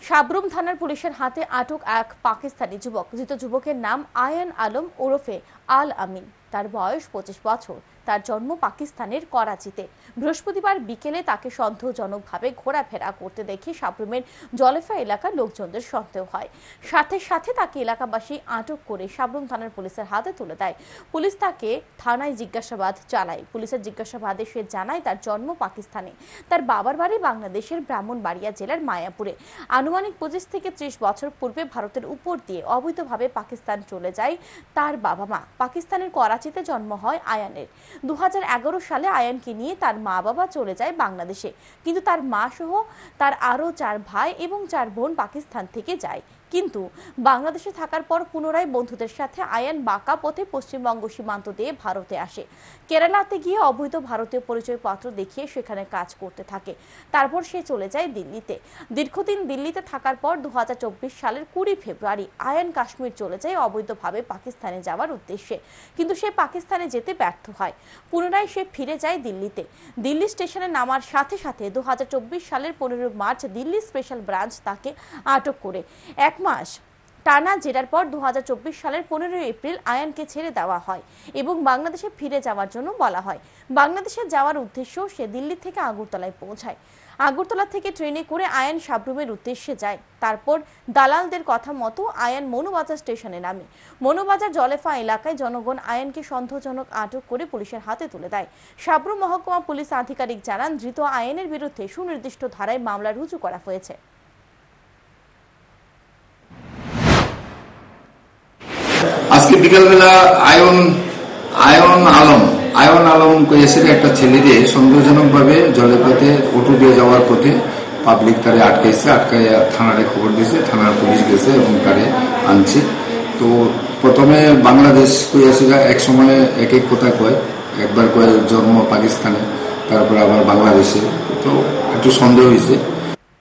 সাবরুম থানার পুলিশের হাতে আটক এক পাকিস্তানি যুবক। ধৃত যুবকের নাম আয়ান আলম ওরফে আল আমিন। তার বয়স 25 বছর। তার জন্ম পাকিস্তানের করাচিতে। বৃহস্পতিবার বিকেলে তাকে সন্দেহজনকভাবে ঘোরাফেরা করতে দেখে সাবরুমের জলেফা এলাকার লোকজনদের সন্দেহ হয়। সাথে সাথে তাকে এলাকাবাসী আটক করে সাবরুম থানার পুলিশের হাতে তুলে দেয়। পুলিশ তাকে থানায় জিজ্ঞাসাবাদ চালায়। পুলিশের জিজ্ঞাসাবাদে সে জানায় তার জন্ম পাকিস্তানে, তার বাবার বাড়ি বাংলাদেশের ব্রাহ্মণবাড়িয়া জেলার মায়াপুরে। আনুমানিক 25 থেকে 30 বছর পূর্বে ভারতের উপর দিয়ে অবৈধভাবে পাকিস্তান চলে যায় তার বাবা মা। পাকিস্তানের করাচিতে জন্ম হয় আয়ানের। 2011 সালে আয়ানকে নিয়ে তার মা বাবা চলে যায় বাংলাদেশে, কিন্তু তার মা সহ তার আরও 4 ভাই এবং 4 বোন পাকিস্তান থেকে যায়। কিন্তু বাংলাদেশে থাকার পর পুনরায় বন্ধুদের সাথে আয়ান বাঁকা পথে পশ্চিমবঙ্গ সীমান্ত দিয়ে ভারতে আসে। কেরালাতে গিয়ে অবৈধ ভারতীয় পরিচয়পত্র দেখিয়ে সেখানে কাজ করতে থাকে। তারপর সে চলে যায় দিল্লিতে। দীর্ঘদিন দিল্লিতে থাকার পর 2024 সালের 20 ফেব্রুয়ারি আয়ান কাশ্মীর চলে যায় অবৈধভাবে পাকিস্তানে যাওয়ার উদ্দেশ্যে, কিন্তু সে পাকিস্তানে যেতে ব্যর্থ হয়। পুনরায় সে ফিরে যায় দিল্লিতে। দিল্লি স্টেশনে নামার সাথে সাথে 2024 সালের 15 মার্চ দিল্লি স্পেশাল ব্রাঞ্চ তাকে আটক করে 1 মাস টানা জেরার পর 2024 সালের 15 এপ্রিল আয়ানকে ছেড়ে দেওয়া হয় এবং বাংলাদেশে ফিরে যাওয়ার জন্য বলা হয়। বাংলাদেশে যাওয়ার উদ্দেশ্য সে দিল্লি থেকে আগরতলায় পৌঁছায়। আগরতলা থেকে ট্রেনে করে আয়ান সাবরুমের উদ্দেশ্যে যায়। তারপর দালালদের কথা মতো আয়ান মনুবাজার স্টেশনে নামে। মনুবাজার জলেফা এলাকায় জনগণ আয়ানকে সন্দেহজনক আটক করে পুলিশের হাতে তুলে দেয়। সাবরুম মহকুমা পুলিশ আধিকারিক জানান, ধৃত আয়ানের বিরুদ্ধে সুনির্দিষ্ট ধারায় মামলা রুজু করা হয়েছে। আজকে বিকালবেলা আয়ন আলম কয়েসের একটা ছেলেকে সন্দেহজনকভাবে জলেপথে অটো দিয়ে যাওয়ার পথে পাবলিক তারে আটকায় থানারে খবর দিয়েছে। থানার পুলিশ গেছে এবং তারে আনছে। তো প্রথমে বাংলাদেশ কইয়াছিলা, এক সময় এক এক কথা কয়, একবার কয় জন্ম পাকিস্তানে, তারপর আবার বাংলাদেশে। তো একটু সন্দেহ হয়েছে।